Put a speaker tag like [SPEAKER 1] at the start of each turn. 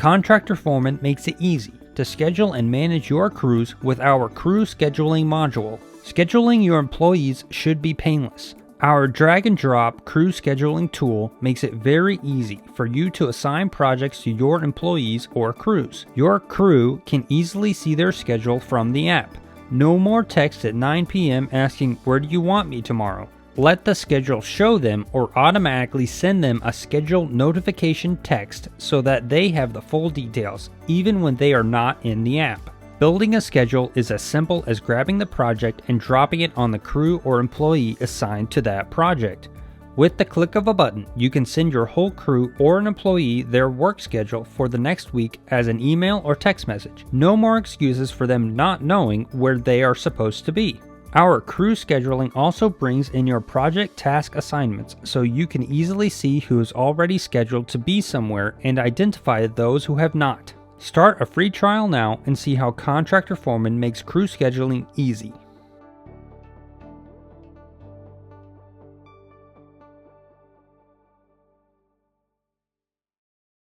[SPEAKER 1] Contractor Foreman makes it easy to schedule and manage your crews with our crew scheduling module. Scheduling your employees should be painless. Our drag and drop crew scheduling tool makes it very easy for you to assign projects to your employees or crews. Your crew can easily see their schedule from the app. No more text at 9 p.m. asking, "Where do you want me tomorrow?" Let the schedule show them or automatically send them a schedule notification text so that they have the full details, even when they are not in the app. Building a schedule is as simple as grabbing the project and dropping it on the crew or employee assigned to that project. With the click of a button, you can send your whole crew or an employee their work schedule for the next week as an email or text message. No more excuses for them not knowing where they are supposed to be. Our crew scheduling also brings in your project task assignments so you can easily see who is already scheduled to be somewhere and identify those who have not. Start a free trial now and see how Contractor Foreman makes crew scheduling easy.